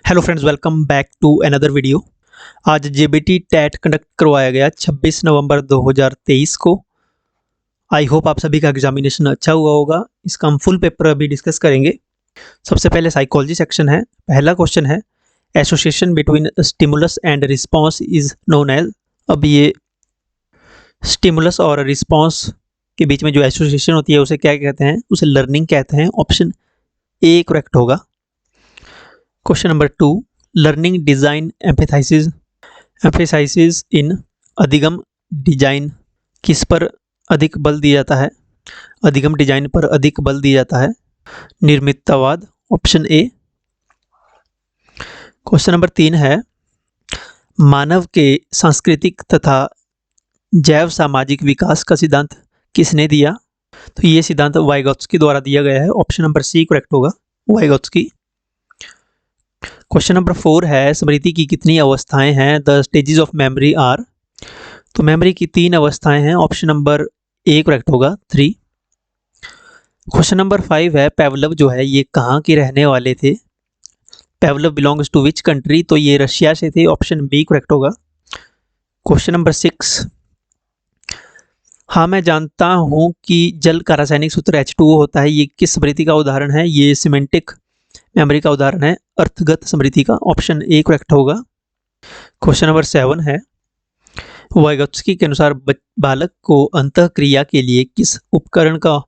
Hello friends, welcome back to another video. आज JBT TET conduct करवाया गया 26 नवंबर 2023 को। आई होप आप सभी का एग्जामिनेशन अच्छा हुआ होगा। इसका हम फुल पेपर अभी डिस्कस करेंगे। सबसे पहले साइकोलॉजी सेक्शन है। पहला क्वेश्चन है, association between stimulus and response is known as. अब ये स्टिमुलस और रिस्पॉन्स के बीच में जो एसोसिएशन होती है उसे क्या कहते हैं? उसे लर्निंग कहते हैं। ऑप्शन ए करेक्ट होगा। क्वेश्चन नंबर 2, लर्निंग डिजाइन एम्फेसाइसिस इन अधिगम डिजाइन किस पर अधिक बल दिया जाता है? अधिगम डिजाइन पर अधिक बल दिया जाता है। निर्मिततावाद, ऑप्शन ए। क्वेश्चन नंबर 3 है, मानव के सांस्कृतिक तथा जैव सामाजिक विकास का सिद्धांत किसने दिया? तो ये सिद्धांत वाइगोत्स्की द्वारा दिया गया है। ऑप्शन नंबर सी करेक्ट होगा, वाइगोत्स्की। क्वेश्चन नंबर 4 है, स्मृति की कितनी अवस्थाएं हैं? The stages of memory are. तो मेमोरी की 3 अवस्थाएं हैं। ऑप्शन नंबर ए करेक्ट होगा, 3। क्वेश्चन नंबर 5 है, पेवलव जो है ये कहाँ के रहने वाले थे? Pavlov belongs to which country? तो ये रशिया से थे। ऑप्शन बी करेक्ट होगा। क्वेश्चन नंबर 6, हाँ मैं जानता हूँ कि जल का रासायनिक सूत्र H2O होता है, ये किस स्मृति का उदाहरण है? ये सिमेंटिक मेमोरी का उदाहरण है, अर्थगत स्मृति का। ऑप्शन ए करेक्ट होगा। क्वेश्चन नंबर 7 है, वाइगोत्स्की के अनुसार बालक को अंतःक्रिया के लिए किस उपकरण का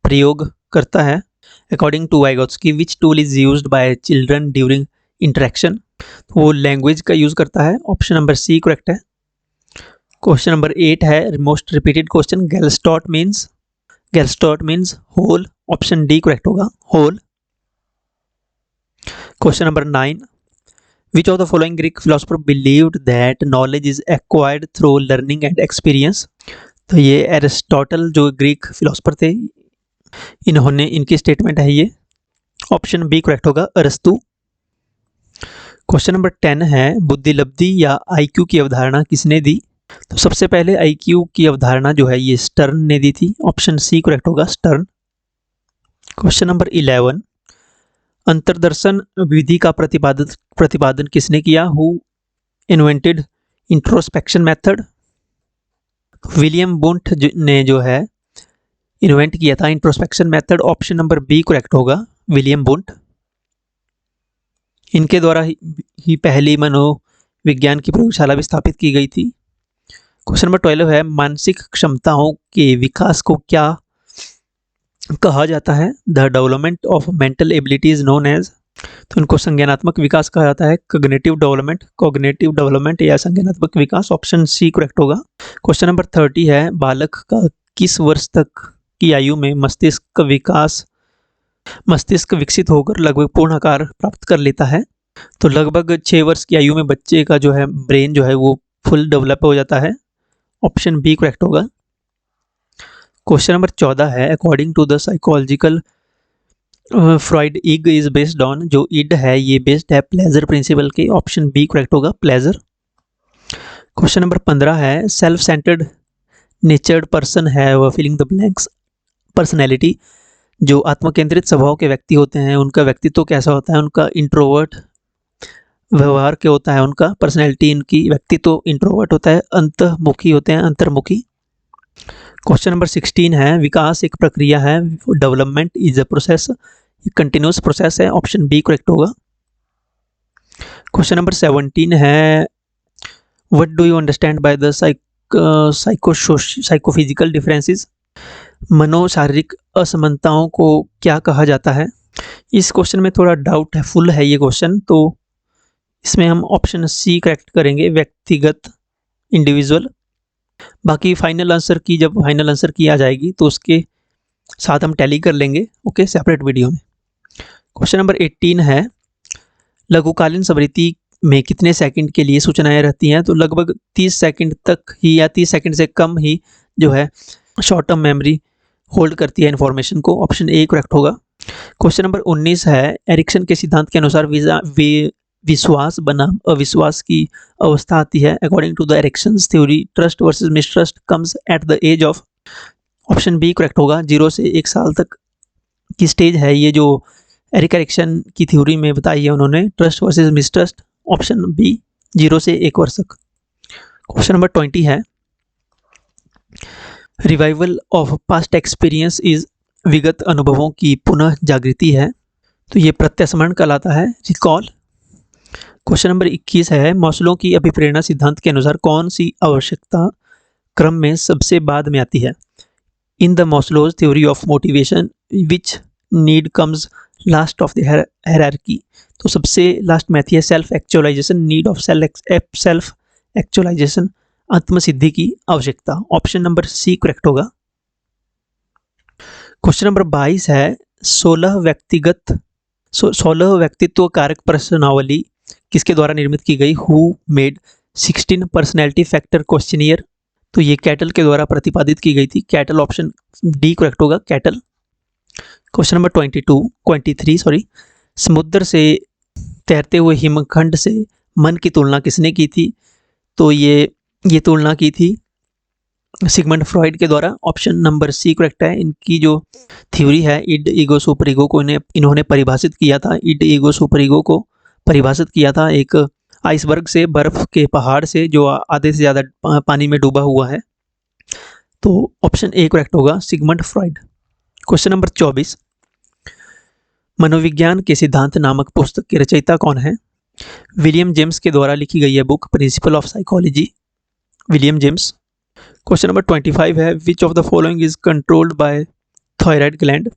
प्रयोग करता है? According to Vygotsky which tool is used by children during interaction? वो लैंग्वेज का यूज करता है। ऑप्शन नंबर सी करेक्ट है। क्वेश्चन नंबर 8 है, मोस्ट रिपीटेड क्वेश्चन, गैलस्टॉट means whole. Option D correct होगा, whole. Question number 9, which of the following Greek philosopher believed that knowledge is acquired through learning and experience? तो ये Aristotle जो Greek philosopher थे, इनकी statement है ये। ऑप्शन बी करेक्ट होगा, अरस्तु। क्वेश्चन नंबर 10 है, बुद्धिलब्धि या आईक्यू की अवधारणा किसने दी? तो सबसे पहले आईक्यू की अवधारणा जो है ये स्टर्न ने दी थी। ऑप्शन सी करेक्ट होगा, स्टर्न। क्वेश्चन नंबर 11, अंतर्दर्शन विधि का प्रतिपादन किसने किया? Who invented introspection method? William Wundt ने जो है इन्वेंट किया था introspection method. Option number B correct होगा, विलियम बुंट। इनके द्वारा ही पहली मनोविज्ञान की प्रयोगशाला भी स्थापित की गई थी। क्वेश्चन नंबर 12 है, मानसिक क्षमताओं के विकास को क्या कहा जाता है? The development of mental abilities known as. तो इनको संज्ञानात्मक विकास कहा जाता है, कॉग्निटिव डेवलपमेंट या संज्ञानात्मक विकास। ऑप्शन सी करेक्ट होगा। क्वेश्चन नंबर 30 है, बालक का किस वर्ष तक की आयु में मस्तिष्क विकसित होकर लगभग पूर्ण आकार प्राप्त कर लेता है? तो लगभग 6 वर्ष की आयु में बच्चे का जो है ब्रेन जो है वो फुल डेवलप हो जाता है। ऑप्शन बी करेक्ट होगा। क्वेश्चन नंबर 14 है, according to the psychological Freud id is based on. जो इड है ये बेस्ड है प्लेजर प्रिंसिपल के। ऑप्शन बी करेक्ट होगा, प्लेजर। क्वेश्चन नंबर 15 है, सेल्फ सेंटर्ड नेचर्ड पर्सन है वह फिलिंग द ब्लैंक्स पर्सनैलिटी। जो आत्मकेंद्रित स्वभाव के व्यक्ति होते हैं उनका व्यक्तित्व कैसा होता है? उनका इंट्रोवर्ट व्यवहार क्या होता है? उनका पर्सनैलिटी, इनकी व्यक्तित्व इंट्रोवर्ट होता है, अंतर्मुखी होते हैं, अंतर्मुखी। क्वेश्चन नंबर 16 है, विकास एक प्रक्रिया है, development is a process, continuous process है। ऑप्शन बी करेक्ट होगा। क्वेश्चन नंबर 17 है, what do you understand by the psychophysical differences? मनोशारीरिक असमानताओं को क्या कहा जाता है? इस क्वेश्चन में थोड़ा डाउट है, फुल है ये क्वेश्चन, तो इसमें हम ऑप्शन सी करेक्ट करेंगे, व्यक्तिगत, इंडिविजुअल। बाकी फाइनल आंसर की आ जाएगी तो उसके साथ हम टैली कर लेंगे, ओके, सेपरेट वीडियो में। क्वेश्चन नंबर 18 है, लघुकालीन स्मृति में कितने सेकंड के लिए सूचनाएं रहती हैं? तो लगभग 30 सेकंड तक ही या 30 सेकंड से कम ही जो है शॉर्ट टर्म मेमोरी होल्ड करती है इन्फॉर्मेशन को। ऑप्शन ए करेक्ट होगा। क्वेश्चन नंबर 19 है, एरिक्सन के सिद्धांत के अनुसार विश्वास बनाम अविश्वास की अवस्था आती है। According to the Erikson's theory trust versus mistrust comes at the age of. Option B correct होगा, 0 से 1 साल तक की स्टेज है ये जो एरिक एरिक्सन की थ्योरी में बताई है उन्होंने, trust versus mistrust, option B 0 से 1 वर्ष तक। क्वेश्चन नंबर 20 है, revival of past experience is विगत अनुभवों की पुनः जागृति है, तो ये प्रत्यास्मरण कहलाता है, रिकॉल। क्वेश्चन नंबर 21 है, मास्लो की अभिप्रेरणा सिद्धांत के अनुसार कौन सी आवश्यकता क्रम में सबसे बाद में आती है? In the Maslow's theory of motivation which need comes last of the hierarchy, तो सबसे लास्ट में आती है self actualization, need of self actualization, आत्मसिद्धि की आवश्यकता। ऑप्शन नंबर सी करेक्ट होगा। क्वेश्चन नंबर 22 है, 16 व्यक्तित्व कारक प्रश्नावली किसके द्वारा निर्मित की गई? Who made 16 personality factor questionnaire, तो ये कैटल के द्वारा प्रतिपादित की गई थी, कैटल, ऑप्शन डी करेक्ट होगा, कैटल। क्वेश्चन नंबर 23 समुद्र से तैरते हुए हिमखंड से मन की तुलना किसने की थी? तो ये तुलना की थी सिगमंड फ्रॉइड के द्वारा, ऑप्शन नंबर सी करेक्ट है। इनकी जो थ्योरी है इड ईगो सुपर ईगो को इन्होंने परिभाषित किया था, इड ईगो सुपर ईगो को परिभाषित किया था एक आइसबर्ग से, बर्फ के पहाड़ से जो आधे से ज़्यादा पानी में डूबा हुआ है, तो ऑप्शन ए करेक्ट होगा, सिगमंड फ्रॉइड। क्वेश्चन नंबर 24, मनोविज्ञान के सिद्धांत नामक पुस्तक के रचयिता कौन है? विलियम जेम्स के द्वारा लिखी गई है book principle of psychology, William James. Question number 25 है, which of the following is controlled by thyroid gland,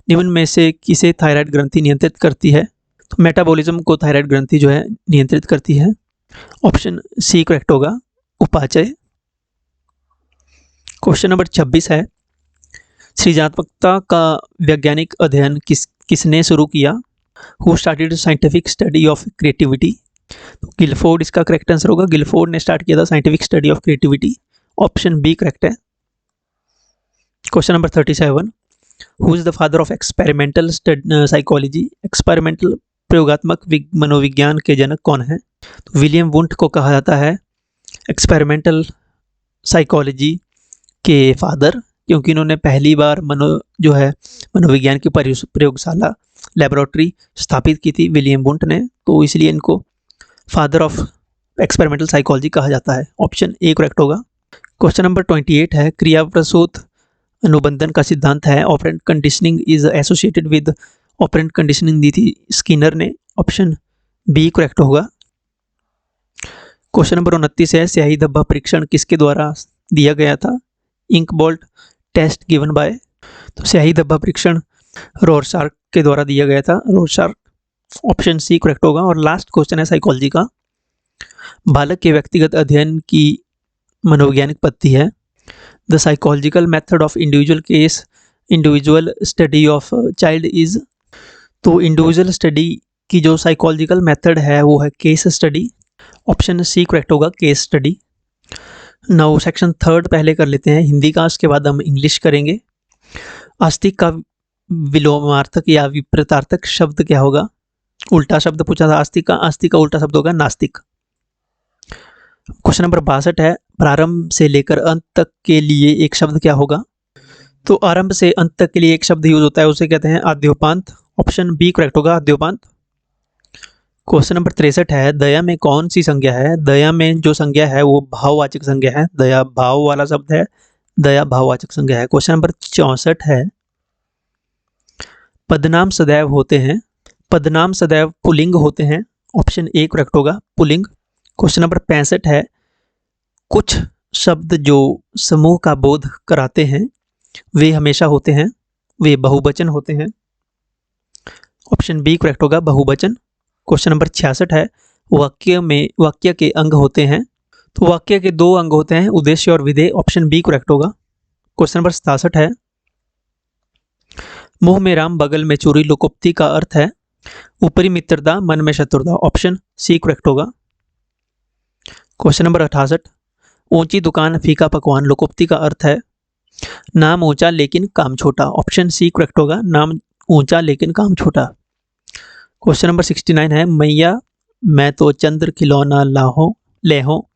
निम्न में से किसे थायराइड ग्रंथि नियंत्रित करती है? तो मेटाबॉलिज्म को थायराइड ग्रंथि जो है नियंत्रित करती है, ऑप्शन सी करेक्ट होगा, उपाचय। क्वेश्चन नंबर 26 है, सृजनात्मकता का वैज्ञानिक अध्ययन किसने शुरू किया? Who started scientific study of creativity, तो गिलफोर्ड इसका करेक्ट आंसर होगा, गिलफोर्ड ने स्टार्ट किया था scientific study of creativity, option B correct है। Question number 37, who is the father of experimental psychology, experimental प्रयोगात्मक मनोविज्ञान के जनक कौन है? तो विलियम वुंट को कहा जाता है एक्सपेरिमेंटल साइकोलॉजी के फादर, क्योंकि इन्होंने पहली बार मनोविज्ञान की प्रयोगशाला, लेबोरेटरी स्थापित की थी विलियम वुंट ने, तो इसलिए इनको फादर ऑफ एक्सपेरिमेंटल साइकोलॉजी कहा जाता है, ऑप्शन ए करेक्ट होगा। क्वेश्चन नंबर 28 है, क्रियाप्रसूत अनुबंधन का सिद्धांत है, operant conditioning is associated with, operant conditioning दी थी स्किनर ने, ऑप्शन बी करेक्ट होगा। क्वेश्चन नंबर 29 है, स्याही धब्बा परीक्षण किसके द्वारा दिया गया था? Ink blot test given by, तो स्याही धब्बा परीक्षण रोरशार्क के द्वारा दिया गया था, रोरशार्क, ऑप्शन सी करेक्ट होगा। और लास्ट क्वेश्चन है साइकोलॉजी का, बालक के व्यक्तिगत अध्ययन की मनोवैज्ञानिक पद्धति है, the psychological method of individual study of child is, तो इंडिविजुअल स्टडी की जो साइकोलॉजिकल मेथड है वो है case study, option C correct होगा, केस स्टडी। नाउ सेक्शन 3 पहले कर लेते हैं हिंदी का, उसके बाद हम इंग्लिश करेंगे। आस्तिक का विलोमार्थक या विपरीतार्थक शब्द क्या होगा? उल्टा शब्द पूछा था आस्तिक का उल्टा शब्द होगा नास्तिक। क्वेश्चन नंबर 62 है, प्रारंभ से लेकर अंत तक के लिए एक शब्द क्या होगा? तो आरंभ से अंत तक के लिए एक शब्द यूज होता है, उसे कहते हैं आद्योपांत, ऑप्शन बी करेक्ट होगा, आद्योपांत। क्वेश्चन नंबर 63 है, दया में कौन सी संज्ञा है? दया में जो संज्ञा है वो भाववाचक संज्ञा है, दया भाव वाला शब्द है, दया भाववाचक संज्ञा है। क्वेश्चन नंबर 64 है, पदनाम सदैव होते हैं, पदनाम सदैव पुल्लिंग होते हैं, ऑप्शन ए करेक्ट होगा, पुल्लिंग। क्वेश्चन नंबर 65 है, कुछ शब्द जो समूह का बोध कराते हैं वे हमेशा होते हैं, वे बहुवचन होते हैं, ऑप्शन बी करेक्ट होगा, बहुवचन। क्वेश्चन नंबर 66 है, वाक्य के अंग होते हैं, तो वाक्य के 2 अंग होते हैं, उद्देश्य और विधेय, ऑप्शन बी करेक्ट होगा। क्वेश्चन नंबर 67 है, मुंह में राम बगल में चोरी लोकोक्ति का अर्थ है ऊपरी मित्रता मन में शत्रुता, ऑप्शन सी करेक्ट होगा। क्वेश्चन नंबर 68, ऊंची दुकान फीका पकवान लोकोक्ति का अर्थ है नाम ऊंचा लेकिन काम छोटा, ऑप्शन सी करेक्ट होगा, नाम ऊंचा लेकिन काम छोटा। क्वेश्चन नंबर 69 है, मैया मैं तो चंद्र खिलौना लेहो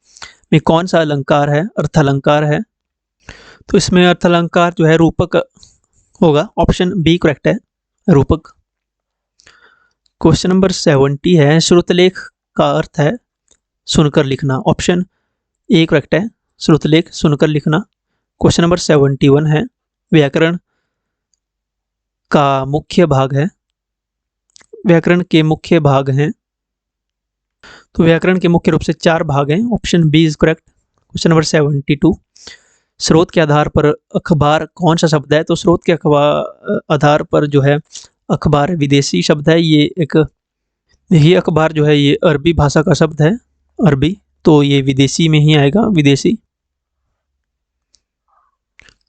में कौन सा अलंकार है? अर्थालंकार है, तो इसमें अर्थालंकार जो है रूपक होगा, ऑप्शन बी करेक्ट है, रूपक। क्वेश्चन नंबर 70 है, श्रुतलेख का अर्थ है सुनकर लिखना। ऑप्शन ए करेक्ट है, श्रुतलेख सुनकर लिखना। क्वेश्चन नंबर 71 है, व्याकरण का मुख्य भाग है। व्याकरण के मुख्य भाग हैं, तो व्याकरण के मुख्य रूप से 4 भाग हैं। Option B is correct. Question number 72, स्रोत के आधार पर अखबार कौन सा शब्द है? तो स्रोत के आधार पर जो है अखबार विदेशी शब्द है। ये अखबार जो है ये अरबी भाषा का शब्द है, अरबी, तो ये विदेशी में ही आएगा, विदेशी।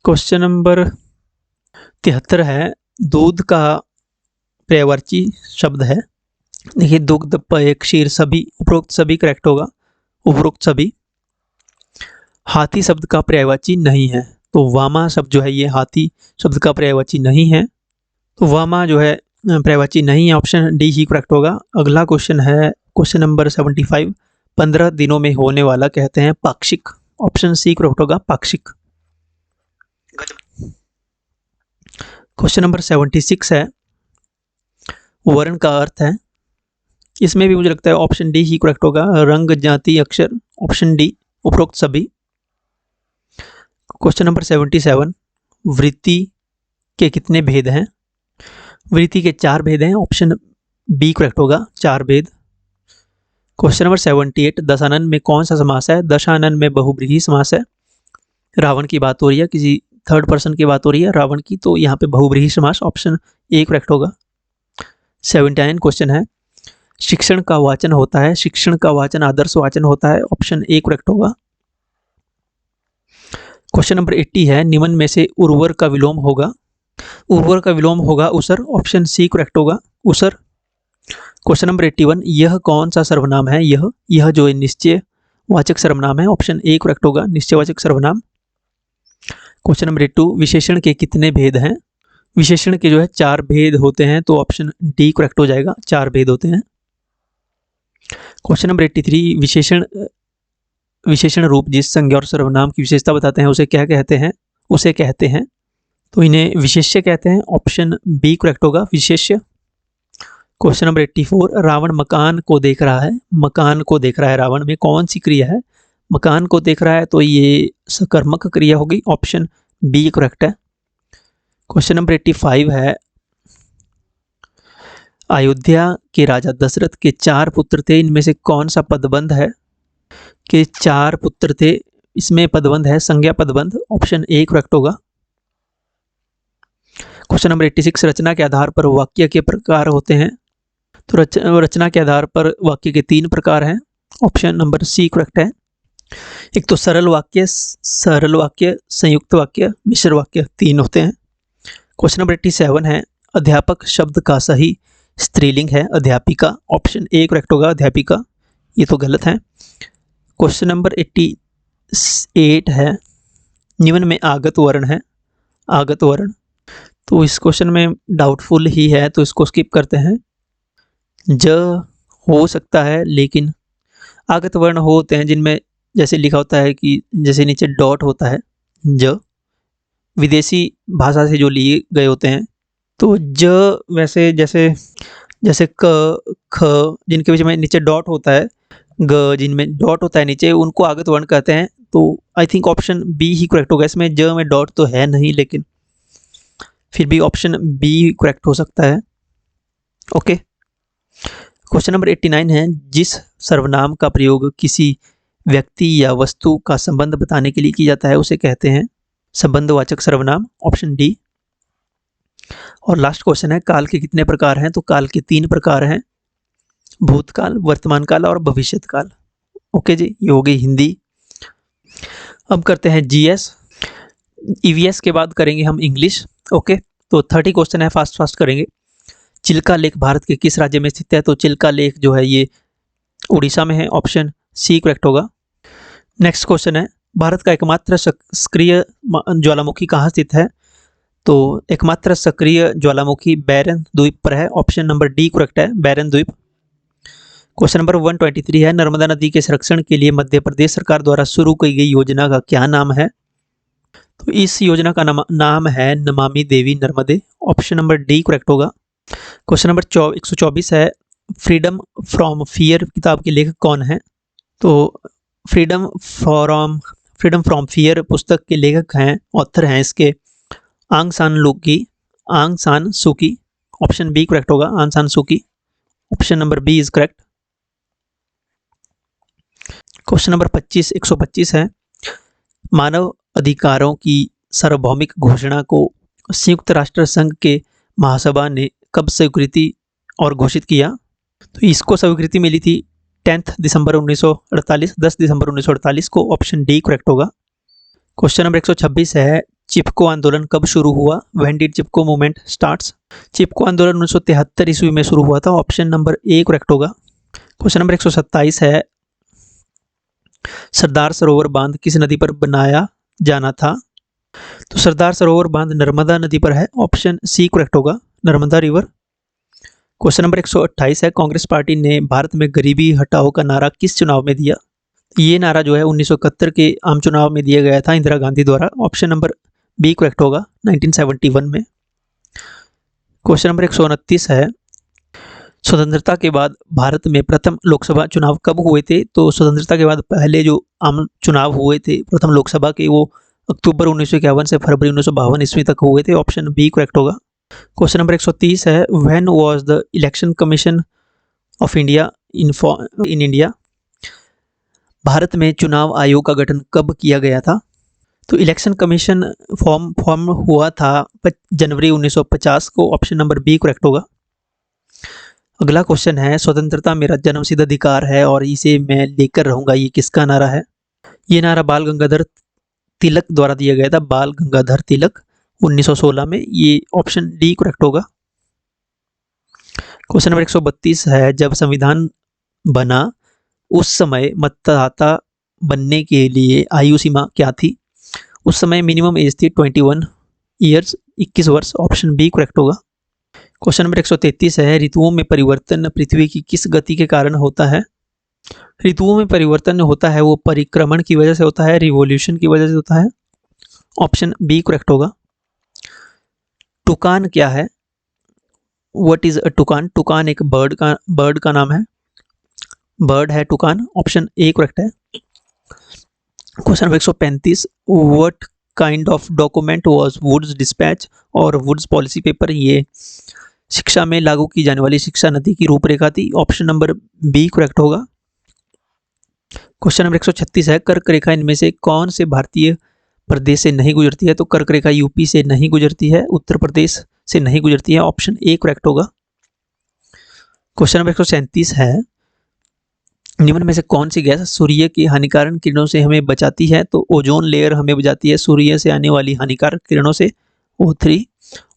क्वेश्चन नंबर 73 है, दूध का पर्यायवाची शब्द है। देखिए, दुग्ध, पेय, क्षीर, सभी, उपरोक्त सभी करेक्ट होगा, उपरोक्त सभी। हाथी शब्द का पर्यायवाची नहीं है, तो वामा शब्द जो है ये हाथी शब्द का पर्यायवाची नहीं है, तो वामा जो है पर्यायवाची नहीं है। ऑप्शन डी ही करेक्ट होगा। अगला क्वेश्चन है क्वेश्चन नंबर 75, 15 दिनों में होने वाला कहते हैं पाक्षिक। ऑप्शन सी करेक्ट होगा, पाक्षिक। क्वेश्चन नंबर 76 है, वर्ण का अर्थ है। इसमें भी मुझे लगता है ऑप्शन डी ही करेक्ट होगा, रंग, जाति, अक्षर। ऑप्शन डी, उपरोक्त सभी। क्वेश्चन नंबर 77, वृत्ति के कितने भेद हैं? वृत्ति के 4 भेद हैं। ऑप्शन बी करेक्ट होगा, 4 भेद। क्वेश्चन नंबर 78, दशानन में कौन सा समास है? दशानन में बहुव्रीहि समास है। रावण की बात हो रही है, किसी थर्ड पर्सन की बात हो रही है रावण की, तो यहाँ पे बहुव्रीहि समास। ऑप्शन ए करेक्ट होगा। 79 क्वेश्चन है, शिक्षण का वाचन होता है। शिक्षण का वाचन आदर्श वाचन होता है। ऑप्शन ए करेक्ट होगा। क्वेश्चन नंबर 80 है, निम्न में से उर्वर का विलोम होगा। उर्वर का विलोम होगा उसर। ऑप्शन सी करेक्ट होगा, उसर। क्वेश्चन नंबर 81, यह कौन सा सर्वनाम है? यह जो निश्चय वाचक सर्वनाम है। ऑप्शन ए करेक्ट होगा, निश्चयवाचक सर्वनाम। क्वेश्चन नंबर 82, विशेषण के कितने भेद हैं? विशेषण के जो है 4 भेद होते हैं, तो ऑप्शन डी करेक्ट हो जाएगा, 4 भेद होते हैं। क्वेश्चन नंबर 83, विशेषण रूप जिस संज्ञा और सर्वनाम की विशेषता बताते हैं उसे क्या कहते हैं? उसे कहते हैं, तो इन्हें विशेष्य कहते हैं। ऑप्शन बी करेक्ट होगा, विशेष्य। क्वेश्चन नंबर 84, रावण मकान को देख रहा है। मकान को देख रहा है रावण में कौन सी क्रिया है? मकान को देख रहा है, तो ये सकर्मक क्रिया होगी। ऑप्शन बी करेक्ट है। क्वेश्चन नंबर 85 है, अयोध्या के राजा दशरथ के 4 पुत्र थे, इनमें से कौन सा पदबंध है? के 4 पुत्र थे, इसमें पदबंध है संज्ञा पदबंध। ऑप्शन ए करेक्ट होगा। क्वेश्चन नंबर 86, रचना के आधार पर वाक्य के प्रकार होते हैं। तो रचना के आधार पर वाक्य के 3 प्रकार हैं। ऑप्शन नंबर सी करेक्ट है। एक तो सरल वाक्य, संयुक्त वाक्य, मिश्र वाक्य, 3 होते हैं। क्वेश्चन नंबर 87 है, अध्यापक शब्द का सही स्त्रीलिंग है अध्यापिका। ऑप्शन ए करेक्ट होगा, अध्यापिका। ये तो गलत है। क्वेश्चन नंबर 88 है, निम्न में आगत वर्ण है। आगत वर्ण, तो इस क्वेश्चन में डाउटफुल ही है, तो इसको स्किप करते हैं। ज हो सकता है, लेकिन आगत वर्ण होते हैं जिनमें जैसे लिखा होता है कि जैसे नीचे डॉट होता है, ज विदेशी भाषा से जो लिए गए होते हैं। तो ज वैसे जैसे क, ख, जिनके बीच में नीचे डॉट होता है, ग जिनमें डॉट होता है नीचे, उनको आगत वर्ण कहते हैं। तो आई थिंक ऑप्शन बी ही करेक्ट होगा। इसमें ज में डॉट तो है नहीं, लेकिन फिर भी ऑप्शन बी करेक्ट हो सकता है। ओके। क्वेश्चन नंबर 89 है, जिस सर्वनाम का प्रयोग किसी व्यक्ति या वस्तु का संबंध बताने के लिए किया जाता है उसे कहते हैं संबंधवाचक सर्वनाम। Option D. और लास्ट क्वेश्चन है, काल के कितने प्रकार हैं? तो काल के 3 प्रकार हैं, भूतकाल, वर्तमान काल और भविष्यत काल। ओके जी, ये हो गई हिंदी। अब करते हैं जीएस। ईवीएस के बाद करेंगे हम इंग्लिश। ओके, तो 30 क्वेश्चन है, फास्ट करेंगे। चिल्का लेक भारत के किस राज्य में स्थित है? तो चिल्का लेक जो है ये उड़ीसा में है। ऑप्शन सी करेक्ट होगा। नेक्स्ट क्वेश्चन है, भारत का एकमात्र सक्रिय ज्वालामुखी कहाँ स्थित है? तो एकमात्र सक्रिय ज्वालामुखी बैरन द्वीप पर है। ऑप्शन नंबर डी करेक्ट है, बैरन द्वीप। क्वेश्चन नंबर 123 है, नर्मदा नदी के संरक्षण के लिए मध्य प्रदेश सरकार द्वारा शुरू की गई योजना का क्या नाम है? तो इस योजना का नाम है नमामि देवी नर्मदे। ऑप्शन नंबर डी करेक्ट होगा। क्वेश्चन नंबर 124 है, फ्रीडम फ्रॉम फियर किताब के लेखक कौन हैं? तो फ्रीडम फ्रॉम फियर पुस्तक के लेखक हैं, ऑथर हैं इसके आंग San Suu Kyi. Option B correct होगा, Aung San Suu Kyi. Option number B is correct. Question number 125 है, मानव अधिकारों की सार्वभौमिक घोषणा को संयुक्त राष्ट्र संघ के महासभा ने कब स्वीकृति और घोषित किया? तो इसको स्वीकृति मिली थी 10 दिसंबर 1948, 10 दिसंबर 1948 को। ऑप्शन डी करेक्ट होगा। क्वेश्चन नंबर 126 है, चिपको आंदोलन कब शुरू हुआ? When did Chipko movement starts? Chipko आंदोलन 1973 ईस्वी में शुरू हुआ था। ऑप्शन नंबर ए करेक्ट होगा। क्वेश्चन नंबर 127 है, सरदार सरोवर बांध किस नदी पर बनाया जाना था? तो सरदार सरोवर बांध नर्मदा नदी पर है। ऑप्शन सी करेक्ट होगा, नर्मदा रिवर। क्वेश्चन नंबर 128 है, कांग्रेस पार्टी ने भारत में गरीबी हटाओ का नारा किस चुनाव में दिया? ये नारा जो है 1971 के आम चुनाव में दिया गया था इंदिरा गांधी द्वारा। ऑप्शन नंबर बी करेक्ट होगा, 1971 में। क्वेश्चन नंबर 129 है, स्वतंत्रता के बाद भारत में प्रथम लोकसभा चुनाव कब हुए थे? तो स्वतंत्रता के बाद पहले जो आम चुनाव हुए थे प्रथम लोकसभा के, वो अक्टूबर 1951 से फरवरी 1952 ईस्वी तक हुए थे। ऑप्शन बी करेक्ट होगा। क्वेश्चन नंबर 130 है, when was the election commission of India in India? Bharat में चुनाव आयोग का गठन कब किया गया था? तो इलेक्शन कमीशन फॉर्म हुआ था जनवरी 1950 को। ऑप्शन नंबर बी करेक्ट होगा। अगला क्वेश्चन है, स्वतंत्रता मेरा जन्मसिद्ध अधिकार है और इसे मैं लेकर रहूंगा, ये किसका नारा है? ये नारा बाल गंगाधर तिलक द्वारा दिया गया था, बाल गंगाधर तिलक 1916 में। ये ऑप्शन डी करेक्ट होगा। क्वेश्चन नंबर 132 है, जब संविधान बना उस समय मतदाता बनने के लिए आयु सीमा क्या थी? उस समय मिनिमम एज थी 21 ईयर्स, 21 वर्ष। ऑप्शन बी करेक्ट होगा। क्वेश्चन नंबर 133 है, ऋतुओं में परिवर्तन पृथ्वी की किस गति के कारण होता है? ऋतुओं में परिवर्तन होता है वो परिक्रमण की वजह से होता है, रिवोल्यूशन की वजह से होता है। ऑप्शन बी करेक्ट होगा। टुकान क्या है? What is a टुकान? टुकान एक बर्ड का नाम है, बर्ड है टुकान। ऑप्शन ए करेक्ट है। Question number 135, what kind of document was Woods dispatch और वुड्स पॉलिसी पेपर? ये शिक्षा में लागू की जाने वाली शिक्षा नीति की रूपरेखा थी। ऑप्शन नंबर बी करेक्ट होगा। क्वेश्चन नंबर 136 है, कर्क रेखा इनमें से कौन से भारतीय प्रदेश से नहीं गुजरती है? तो कर्क रेखा यूपी से नहीं गुजरती है, उत्तर प्रदेश से नहीं गुजरती है। ऑप्शन ए करेक्ट होगा। क्वेश्चन नंबर 137 है, निम्न में से कौन सी गैस सूर्य की हानिकारक किरणों से हमें बचाती है? तो ओजोन लेयर हमें बचाती है सूर्य से आने वाली हानिकारक किरणों से, O3।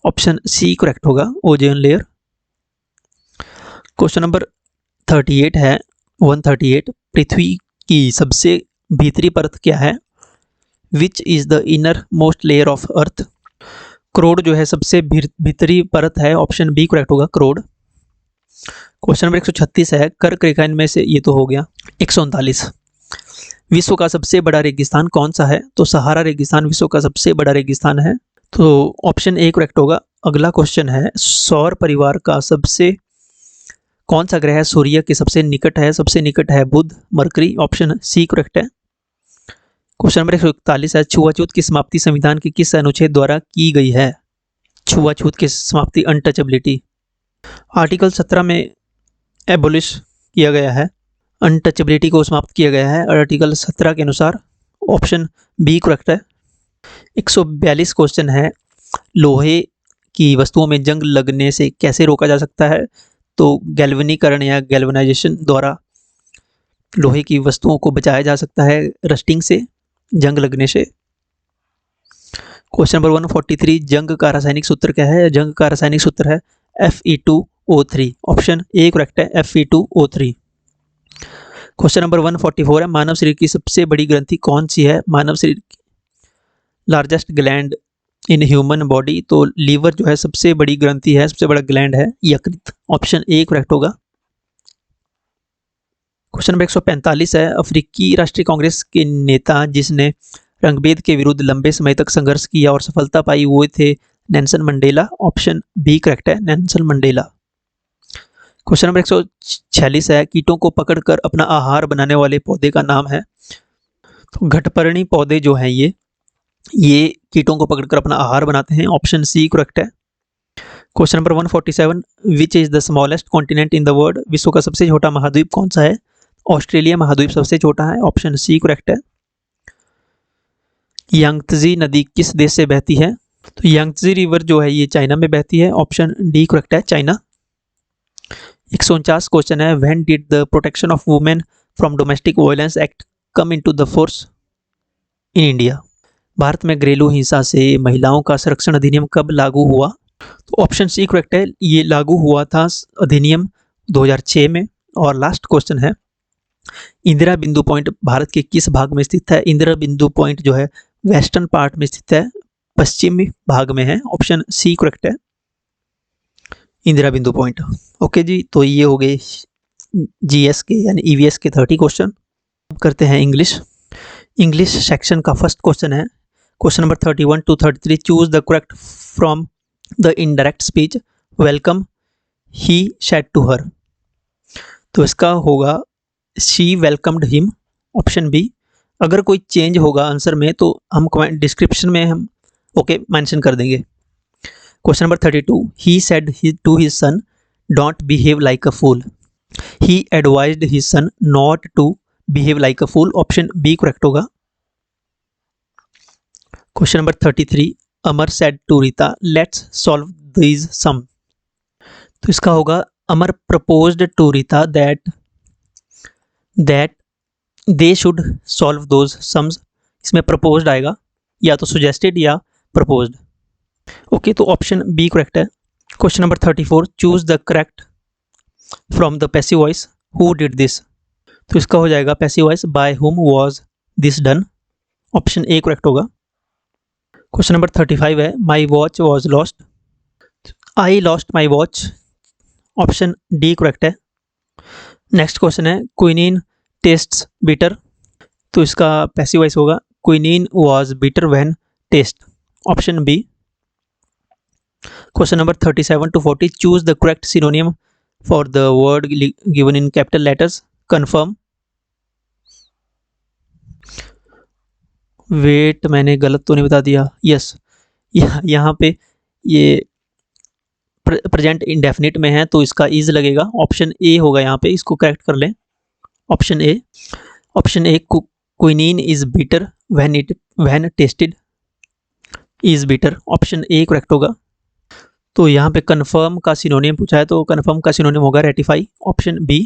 ऑप्शन सी करेक्ट होगा, ओजोन लेयर। क्वेश्चन नंबर 38 है, 138, पृथ्वी की सबसे भीतरी परत क्या है? Which is the innermost layer of Earth? क्रोड जो है सबसे भीतरी परत है। ऑप्शन बी करेक्ट होगा, क्रोड। क्वेश्चन नंबर 136 है, कर्क रेखा इनमें से, ये तो हो गया। 139, विश्व का सबसे बड़ा रेगिस्तान कौन सा है? तो सहारा रेगिस्तान विश्व का सबसे बड़ा रेगिस्तान है। तो ऑप्शन ए करेक्ट होगा। अगला क्वेश्चन है, सौर परिवार का सबसे कौन सा ग्रह सूर्य के सबसे निकट है? सबसे निकट है बुध, मरकरी। ऑप्शन सी करेक्ट है। क्वेश्चन नंबर 141 है, छुआछूत की समाप्ति संविधान के किस अनुच्छेद द्वारा की गई है? छुआछूत की समाप्ति, अनटचेबिलिटी, आर्टिकल 17 में एबोलिश किया गया है, अनटचेबिलिटी को समाप्त किया गया है आर्टिकल 17 के अनुसार। ऑप्शन बी करेक्ट है। 142 क्वेश्चन है, लोहे की वस्तुओं में जंग लगने से कैसे रोका जा सकता है? तो गैल्वेनीकरण या गैल्वेनाइजेशन द्वारा लोहे की वस्तुओं को बचाया जा सकता है रस्टिंग से, जंग लगने से। क्वेश्चन नंबर 143, जंग का रासायनिक सूत्र क्या है? जंग का रासायनिक सूत्र है Fe2O3। ऑप्शन ए करेक्ट है, Fe2O3। क्वेश्चन नंबर 144 है, मानव शरीर की सबसे बड़ी ग्रंथि कौन सी है? मानव शरीर की largest gland in human body, तो लीवर जो है सबसे बड़ी ग्रंथि है, सबसे बड़ा ग्लैंड है, यकृत। ऑप्शन ए करेक्ट होगा। क्वेश्चन नंबर 145 है, अफ्रीकी राष्ट्रीय कांग्रेस के नेता जिसने रंगभेद के विरुद्ध लंबे समय तक संघर्ष किया और सफलता पाई, वो थे Nelson Mandela. Option B correct है, नेल्सन मंडेला। क्वेश्चन नंबर 146 है, कीटों को पकड़कर अपना आहार बनाने वाले पौधे का नाम है। तो घटपर्णी पौधे जो हैं ये कीटों को पकड़कर अपना आहार बनाते हैं। ऑप्शन सी करेक्ट है। Question number 147, which is the smallest continent in the world? विश्व का सबसे छोटा महाद्वीप कौन सा है? ऑस्ट्रेलिया महाद्वीप सबसे छोटा है। ऑप्शन सी करेक्ट है। यांगत्जी नदी किस देश से बहती है? तो यांगत्जी रिवर जो है ये चाइना में बहती है। ऑप्शन डी करेक्ट है, चाइना। 149 क्वेश्चन है, when did the protection of women from domestic violence act come into the force in India? Bharat में घरेलू हिंसा से महिलाओं का संरक्षण अधिनियम कब लागू हुआ? तो ऑप्शन सी करेक्ट है, ये लागू हुआ था अधिनियम 2006 में। और लास्ट क्वेश्चन है, इंदिरा बिंदु पॉइंट भारत के किस भाग में स्थित है? इंदिरा बिंदु पॉइंट जो है वेस्टर्न पार्ट में स्थित है, पश्चिमी भाग में है। ऑप्शन सी करेक्ट है, इंदिरा बिंदु पॉइंट। ओके जी, तो ये हो गए जीएस के यानी ईवीएस के 30 क्वेश्चन। अब करते हैं इंग्लिश सेक्शन का फर्स्ट क्वेश्चन है, question number 31 to 33, choose the correct from the indirect speech welcome he said to her. तो इसका होगा she welcomed him. Option B. अगर कोई चेंज होगा आंसर में तो हम डिस्क्रिप्शन में हम ओके मेंशन कर देंगे। Question number 32, he said to his son don't behave like a fool, he advised his son not to behave like a fool. Option B correct होगा। Question number 33, Amar said to Rita let's solve these sums. तो इसका होगा Amar proposed to Rita that they should solve those sums. इसमें proposed आएगा, या तो suggested या proposed. Okay, तो ऑप्शन बी करेक्ट है। Question number 34, choose the correct from the passive voice who did this. तो इसका हो जाएगा passive voice by whom was this done. Option A correct होगा। क्वेश्चन नंबर 35 है, my watch was lost, I lost my watch. Option D correct है। Next question है, quinine tastes bitter. तो इसका पैसिव वॉइस होगा quinine was bitter when taste. Option B. Question number 37 to 40, choose the correct सिनोनियम for the word given in capital letters confirm. Wait, मैंने गलत तो नहीं बता दिया? यस, यहाँ पे ये प्रेजेंट इंडेफिनिट में है तो इसका इज लगेगा। ऑप्शन ए होगा यहाँ पे, इसको करेक्ट कर लें। Option A quinine is bitter when tested is bitter. Option A correct होगा। तो यहाँ पे कन्फर्म का सिनोनियम पूछा है, तो कन्फर्म का सिनोनियम होगा ratify. Option B.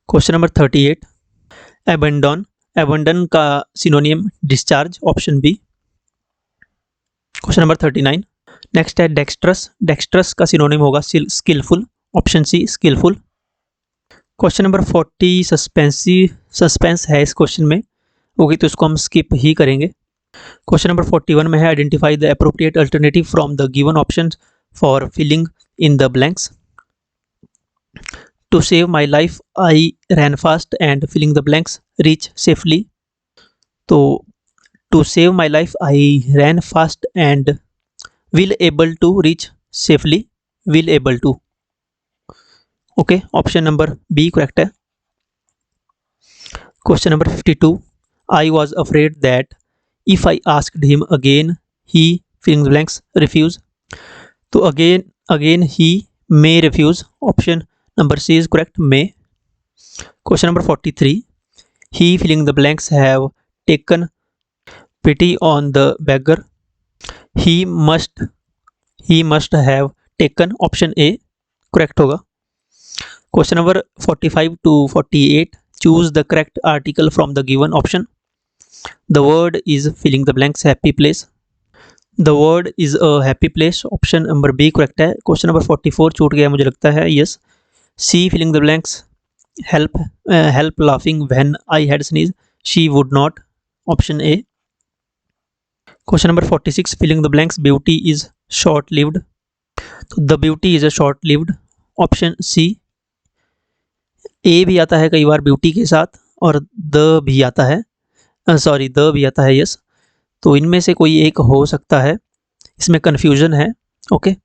Question number 38, abandon का synonym discharge. Option B. Question number 39, next है डेक्स्ट्रस का सिनोनिम होगा skilful. Option C skilful. Question number 40, suspense है इस क्वेश्चन में, होगी तो इसको हम स्किप ही करेंगे। क्वेश्चन नंबर 41 में है, identify the appropriate alternative from the given option for filling in the blanks. To save my life I ran fast and filling the blanks reach safely. तो to save my life I ran fast and will able to reach safely, will able to. Okay, option number B correct है। Question number 52, I was afraid that if I asked him again he filling the blanks refuse. तो again he may refuse. Option number C is correct, may. Question number 43, he filling the blanks have taken pity on the beggar, he must have taken। Option A correct होगा। Question number 45 to 48, choose the correct article from the given option. The word is filling the blanks happy place, the word is a happy place. Option number B correct है। Question number 44 छूट गया मुझे लगता है, yes. She filling the blanks help laughing when I had sneeze, she would not. Option A. Question number 46, filling the blanks beauty is short lived. तो the beauty is a short lived. Option C. A भी आता है कई बार beauty के साथ, और the भी आता है, द भी आता है, यस। तो इनमें से कोई एक हो सकता है, इसमें कन्फ्यूजन है। Okay,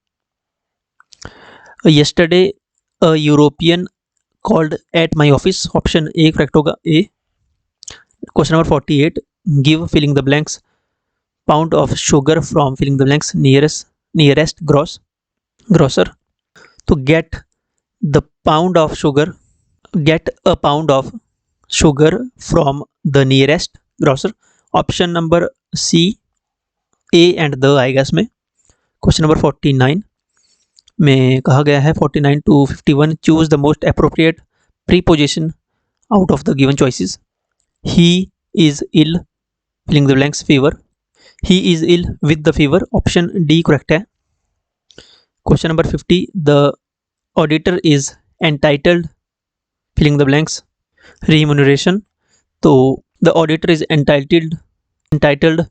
yesterday a European called at my office, option A correct होगा A. Question number 48, give filling the blanks pound of sugar from filling the blanks nearest grocer। तो get a pound of sugar from the nearest grocer, option number C a and the आएगा इसमें। Question number 49 में कहा गया है 49 to 51, choose the most appropriate preposition out of the given choices. He is ill filling the blanks fever, he is ill with the fever, option D correct है। Question number 50, the auditor is entitled filling the blanks remuneration, तो the auditor is entitled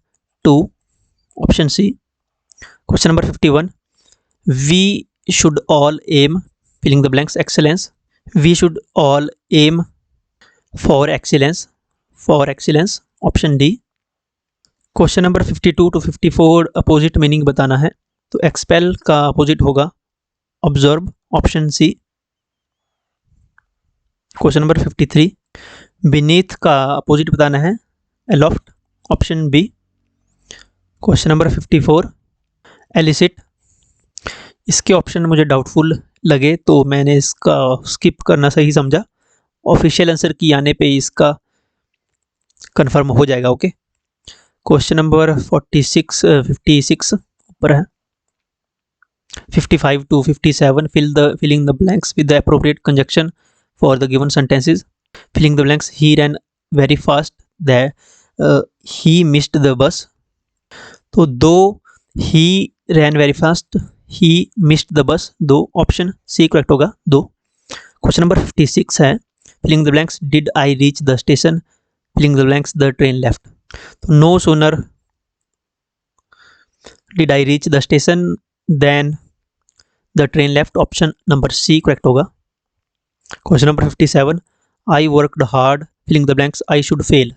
to, option C. Question number 51, we should all aim filling the blanks excellence, we should all aim for excellence option D. Question number 52 to 54 opposite meaning बताना है, तो expel का opposite होगा observe, option C. Question number 53, beneath का opposite बताना है aloft, option B. Question number 54, elicit, इसके option मुझे डाउटफुल लगे तो मैंने इसका स्किप करना सही समझा, ऑफिशियल आंसर की आने पे इसका कंफर्म हो जाएगा। ओके, क्वेश्चन नंबर 56 ऊपर है। 55 to 57, filling the blanks with the appropriate conjunction for the given sentences। filling the blanks, he ran very fast that he missed the bus, तो दो he ran very fast, he missed the bus, दो, option C correct होगा दो। Question number 56 है, filling the blanks, did I reach the station, filling the blanks, the train left, तो no sooner did I reach the station then the train left, option number C correct होगा। Question number 57, I worked hard, filling the blanks, I should fail,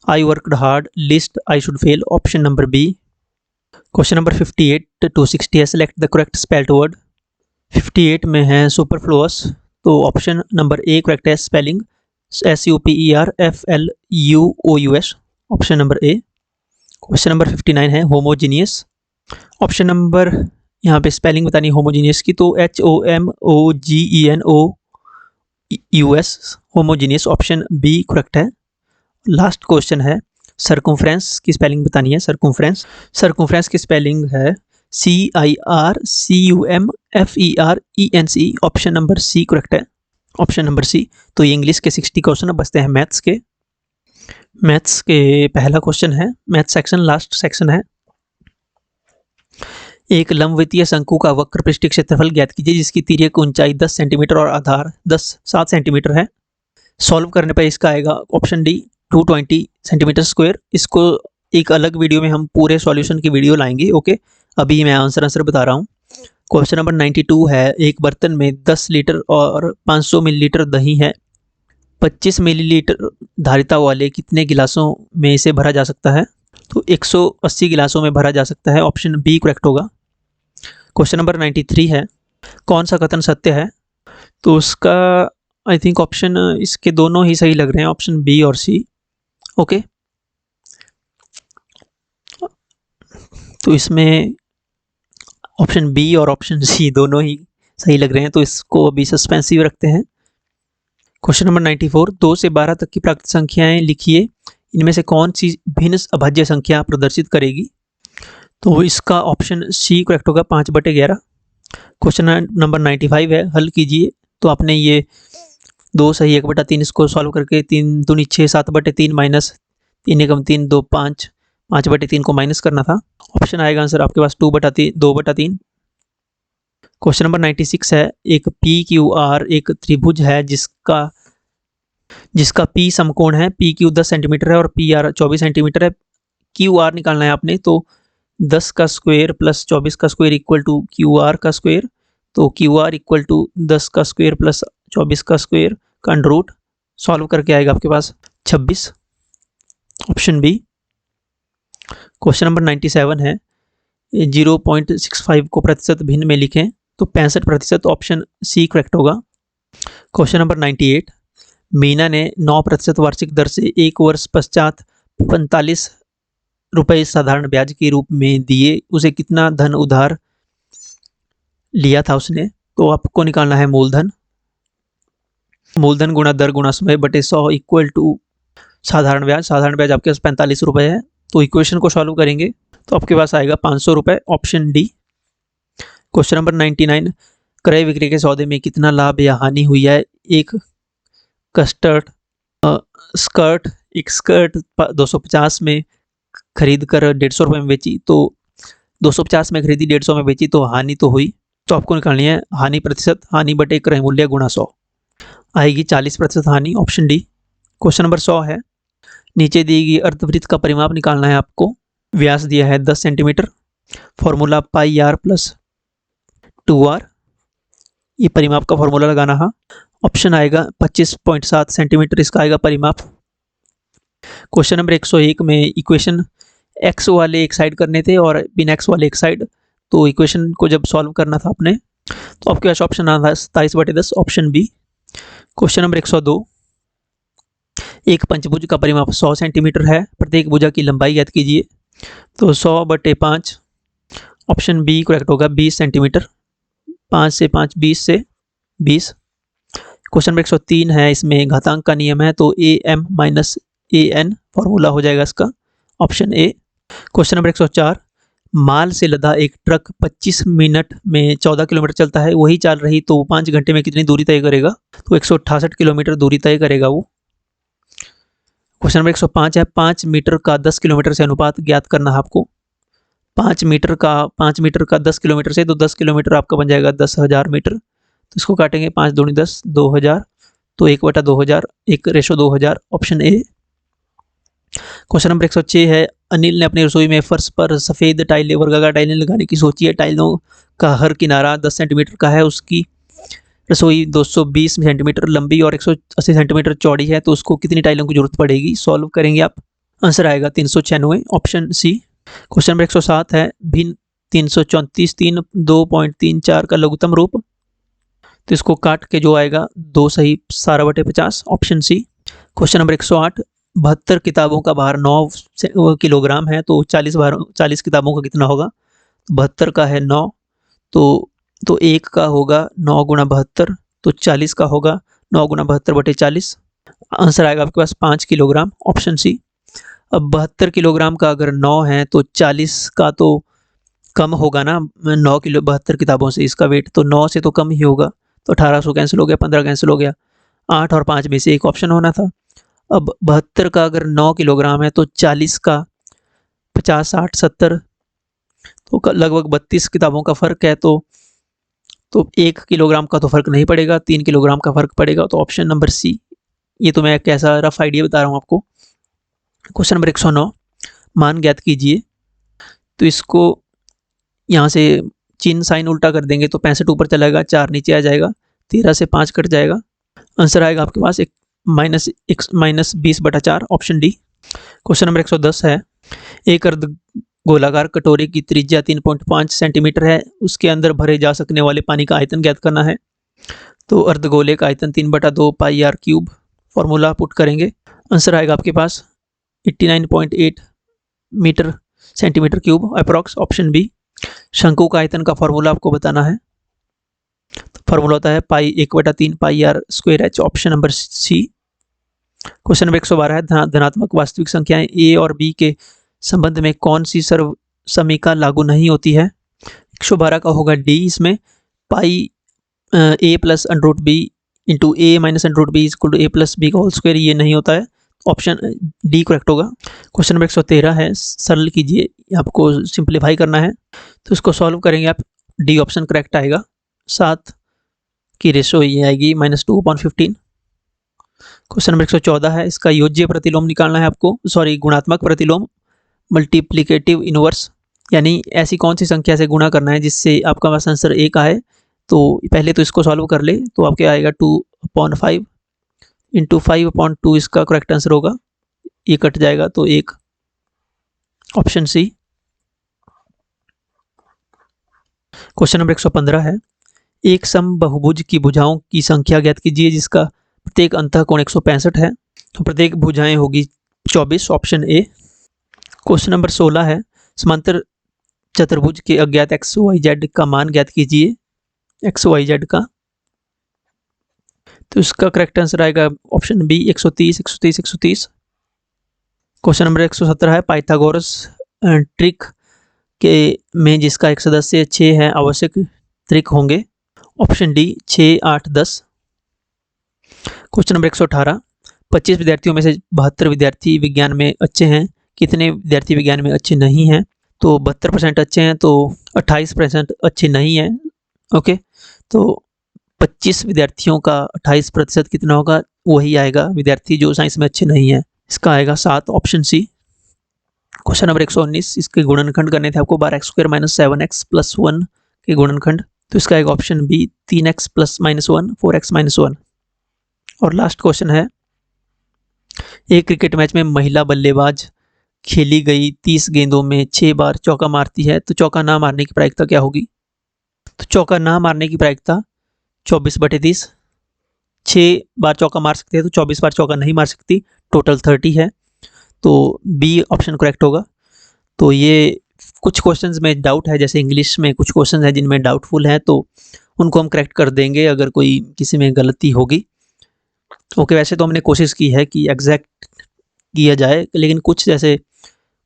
I worked hard, list, I should fail, option number B. Question number 58 to 60 है, select the correct spelled word. 58 में है superfluous, तो option number A correct है, spelling SUPERFLUOUS, option number A. Question number 59 है homogeneous, option number यहाँ पे spelling बतानी है होमोजीनियस की, तो HOMOGENOUS, homogeneous, option B correct है। लास्ट क्वेश्चन है सर्कमफ्रेंस की स्पेलिंग बतानी है। सर्कमफ्रेंस की स्पेलिंग है CIRCUMFERENC, option number C correct है, ऑप्शन नंबर सी। तो ये इंग्लिश के 60 क्वेश्चन अब बचते हैं मैथ्स के पहला क्वेश्चन है, मैथ सेक्शन लास्ट सेक्शन है। एक लंबवृत्तीय शंकु का वक्र पृष्ठीय क्षेत्रफल ज्ञात कीजिए जिसकी तिर्यक ऊंचाई 10 सेंटीमीटर और आधार 7 सेंटीमीटर है। सॉल्व करने पर इसका आएगा ऑप्शन डी 220 सेंटीमीटर स्क्वायर। इसको एक अलग वीडियो में हम पूरे सॉल्यूशन की वीडियो लाएंगे। ओके, अभी मैं आंसर बता रहा हूँ। क्वेश्चन नंबर 92 है, एक बर्तन में 10 लीटर और 500 मिलीलीटर दही है, 25 मिलीलीटर धारिता वाले कितने गिलासों में इसे भरा जा सकता है, तो 180 गिलासों में भरा जा सकता है, ऑप्शन बी करेक्ट होगा। क्वेश्चन नंबर 93 है, कौन सा कथन सत्य है, तो उसका आई थिंक ऑप्शन इसके दोनों ही सही लग रहे हैं, ऑप्शन बी और सी। ओके, तो इसमें ऑप्शन बी और ऑप्शन सी दोनों ही सही लग रहे हैं, तो इसको अभी सस्पेंसिव रखते हैं। क्वेश्चन नंबर 94, 2 से 12 तक की प्राकृत संख्याएं लिखिए, इनमें से कौन सी भिन्न अभाज्य संख्या प्रदर्शित करेगी, तो इसका ऑप्शन सी करेक्ट होगा 5/11। क्वेश्चन नंबर 95 है, हल कीजिए, तो आपने ये 2 सही 1/3 इसको सॉल्व करके 3 दूनी 6 7/3 माइनस 3 एकम 3 2 5 5/3 को माइनस करना था, ऑप्शन आएगा आंसर आपके पास 2/3। क्वेश्चन नंबर 96 है, एक PQR एक त्रिभुज है जिसका P समकोण है, PQ 10 सेंटीमीटर है और PR 24 सेंटीमीटर है। QR निकालना है आपने, तो 10 का स्क्वायर प्लस 24 का स्क्वायर इक्वल टू QR का स्क्वायर, तो QR इक्वल टू 10 का स्क्वायर प्लस 24 का स्क्वायर का अंडर रूट, सॉल्व करके आएगा आपके पास 26, ऑप्शन बी। क्वेश्चन नंबर 97 है, 0.65 को प्रतिशत भिन्न में लिखें, तो 65%, ऑप्शन सी करेक्ट होगा। क्वेश्चन नंबर 98, मीना ने 9% वार्षिक दर से एक वर्ष पश्चात 45 रुपये साधारण ब्याज के रूप में दिए, उसे कितना धन उधार लिया था उसने? तो आपको निकालना है मूलधन। मूलधन गुणा दर गुणा समय बटे 100 इक्वल टू साधारण ब्याज। साधारण ब्याज आपके पास 45 रुपये है, तो इक्वेशन को सॉल्व करेंगे तो आपके पास आएगा 500 रुपये, ऑप्शन डी। क्वेश्चन नंबर 99, क्रय विक्रय के सौदे में कितना लाभ या हानि हुई है? एक स्कर्ट 250 में खरीद कर 150 रुपये में बेची, तो 250 में खरीदी 150 में बेची, तो हानि तो हुई। तो आपको निकालनी है हानि प्रतिशत, हानि बटे क्रय मूल्य गुणा 100, आएगी 40% हानि, ऑप्शन डी। क्वेश्चन नंबर 100 है, नीचे दी गई अर्धवृत्त का परिमाप निकालना है आपको। व्यास दिया है 10 centimetre, formula pi r plus 2r, ये परिमाप का फॉर्मूला लगाना है। ऑप्शन आएगा 25.7 सेंटीमीटर, इसका आएगा परिमाप। क्वेश्चन नंबर 101 में इक्वेशन एक्स वाले एक साइड करने थे और बिना एक्स वाले एक साइड, तो इक्वेशन को जब सॉल्व करना था आपने, तो आपके पास ऑप्शन आता है 27/10, ऑप्शन बी। क्वेश्चन नंबर 102, एक पंचभुज का परिमाप 100 सेंटीमीटर है, प्रत्येक भुजा की लंबाई ज्ञात कीजिए। तो 100/5, ऑप्शन बी करेक्ट होगा, 20 सेंटीमीटर। 5 से 5 20 से 20। क्वेश्चन नंबर 103 है, इसमें घातांक का नियम है, तो a m minus a n formula हो जाएगा इसका, ऑप्शन ए। क्वेश्चन नंबर 104, माल से लदा एक ट्रक 25 मिनट में 14 किलोमीटर चलता है, वही चल रही तो 5 घंटे में कितनी दूरी तय करेगा? तो 168 किलोमीटर दूरी तय करेगा वो। क्वेश्चन नंबर 105 है, 5 मीटर का 10 किलोमीटर से अनुपात ज्ञात करना है आपको। 5 मीटर का 10 किलोमीटर से, तो 10 किलोमीटर आपका बन जाएगा 10,000 मीटर। तो इसको काटेंगे 5 दूनी 10, 2000, तो 1/2000, 1:2000, ऑप्शन ए। क्वेश्चन नंबर 106 है, अनिल ने अपनी रसोई में फर्श पर सफ़ेद टाइलें वर्गाकार टाइलें लगाने की सोची है। टाइलों का हर किनारा 10 सेंटीमीटर का है, उसकी रसोई 220 सेंटीमीटर लंबी और 180 सेंटीमीटर चौड़ी है, तो उसको कितनी टाइलों की जरूरत पड़ेगी? सॉल्व करेंगे आप, आंसर आएगा 396, ऑप्शन सी। क्वेश्चन नंबर 107 है, भिन्न 334 3 2.34 का लघुत्तम रूप, तो इसको काट के जो आएगा 2 सही 17/50, ऑप्शन सी। क्वेश्चन नंबर 108, 72 किताबों का भार 9 किलोग्राम है, तो 40 किताबों का कितना होगा? 72 का है 9, तो 1 का होगा 9 गुणा 72, तो 40 का होगा 9 गुणा 72/40, आंसर आएगा आपके पास 5 किलोग्राम, ऑप्शन सी। अब 72 किलोग्राम का अगर 9 है तो 40 का तो कम होगा ना, 9 किलो 72 किताबों से इसका वेट, तो 9 से तो कम ही होगा, तो 1800 कैंसिल हो गया, 15 कैंसिल हो गया, 8 और 5 में से एक ऑप्शन होना था। अब 72 का अगर 9 किलोग्राम है तो 40 का 50 60 70, तो लगभग 32 किताबों का फ़र्क है, तो 1 किलोग्राम का तो फ़र्क नहीं पड़ेगा, 3 किलोग्राम का फ़र्क पड़ेगा, तो ऑप्शन नंबर सी। ये तो मैं कैसा रफ आइडिया बता रहा हूँ आपको। क्वेश्चन नंबर 109, मान ज्ञात कीजिए, तो इसको यहाँ से चिन्ह साइन उल्टा कर देंगे तो 65 ऊपर चलाएगा, 4 नीचे आ जाएगा, 13 से 5 कट जाएगा, आंसर आएगा आपके पास -20/4, ऑप्शन डी। क्वेश्चन नंबर 110 है, एक अर्ध गोलाकार कटोरे की त्रिज्या 3.5 सेंटीमीटर है, उसके अंदर भरे जा सकने वाले पानी का आयतन ज्ञात करना है। तो अर्धगोले का आयतन 3/2 pi r cube, formula put करेंगे, आंसर आएगा आपके पास 89.8 metre centimetre cube approx, option B. शंकु का आयतन का फॉर्मूला आपको बताना है, तो फॉर्मूला होता है pi 1/3 pi R square H, option number C. Question number 112 है, धनात्मक वास्तविक संख्याएं ए और बी के संबंध में कौन सी सर्व समीका लागू नहीं होती है? 112 का होगा डी, इसमें पाई A plus under root B into A minus under root B is equal to A plus B का होल स्क्वायर, ये नहीं होता है, ऑप्शन डी करेक्ट होगा। क्वेश्चन नंबर 113 है, सरल कीजिए, आपको सिंप्लीफाई करना है, तो इसको सॉल्व करेंगे आप, डी ऑप्शन करेक्ट आएगा, 7 की रेशो ये आएगी -2/15। क्वेश्चन नंबर 114 है, इसका योज्य प्रतिलोम निकालना है आपको, सॉरी गुणात्मक प्रतिलोम, मल्टीप्लिकेटिव इनवर्स, यानी ऐसी कौन सी संख्या से गुणा करना है जिससे आपका पास आंसर एक आए। तो पहले तो इसको सॉल्व कर ले, तो आपके आएगा 2/5 इंटू 5/2, इसका करेक्ट आंसर होगा, ये कट जाएगा तो 1, ऑप्शन सी। क्वेश्चन नंबर 115 है, एक समबाहुभुज की भुजाओं की संख्या ज्ञात कीजिए जिसका प्रत्येक अंतःकोण 165 है। तो प्रत्येक भुजाएं होगी 24, ऑप्शन ए। क्वेश्चन नंबर 16 है, समांतर चतुर्भुज के अज्ञात एक्स वाई जेड का मान ज्ञात कीजिए, एक्स वाई जेड का। तो इसका करेक्ट आंसर आएगा ऑप्शन बी 130, 130, 130। क्वेश्चन नंबर 117 है, पाइथागोरस ट्रिक के में जिसका एक सदस्य 6 है आवश्यक त्रिक होंगे, ऑप्शन डी 6, 8, 10। क्वेश्चन नंबर 118, 25 विद्यार्थियों में से 72 विद्यार्थी विज्ञान में अच्छे हैं, कितने विद्यार्थी विज्ञान में अच्छे नहीं हैं? तो 72% अच्छे हैं, तो 28% अच्छे नहीं हैं। ओके, तो 25 विद्यार्थियों का 28% कितना होगा? वही आएगा विद्यार्थी जो साइंस में अच्छे नहीं हैं। इसका आएगा 7, ऑप्शन सी। क्वेश्चन नंबर 119, इसके गुणनखंड करने थे आपको 12x² - 7x + 1 के गुणनखंड। तो इसका आएगा ऑप्शन बी 3x + -1, 4x - 1। और लास्ट क्वेश्चन है, एक क्रिकेट मैच में महिला बल्लेबाज खेली गई 30 गेंदों में 6 बार चौका मारती है, तो चौका ना मारने की प्रायिकता क्या होगी? तो चौका ना मारने की प्रायिकता 24/30। 6 बार चौका मार सकते हैं तो 24 बार चौका नहीं मार सकती, टोटल 30 है। तो बी ऑप्शन करेक्ट होगा। तो ये कुछ क्वेश्चंस में डाउट है, जैसे इंग्लिश में कुछ क्वेश्चन है जिनमें डाउटफुल हैं, तो उनको हम करेक्ट कर देंगे अगर कोई किसी में गलती होगी। ओके, वैसे तो हमने कोशिश की है कि एग्जैक्ट किया जाए, लेकिन कुछ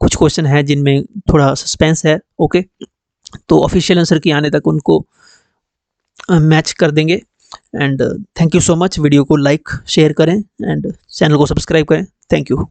कुछ क्वेश्चन है जिनमें थोड़ा सस्पेंस है। ओके, तो ऑफिशियल आंसर की आने तक उनको मैच कर देंगे। And thank you so much. Video को लाइक शेयर करें एंड चैनल को सब्सक्राइब करें। Thank you.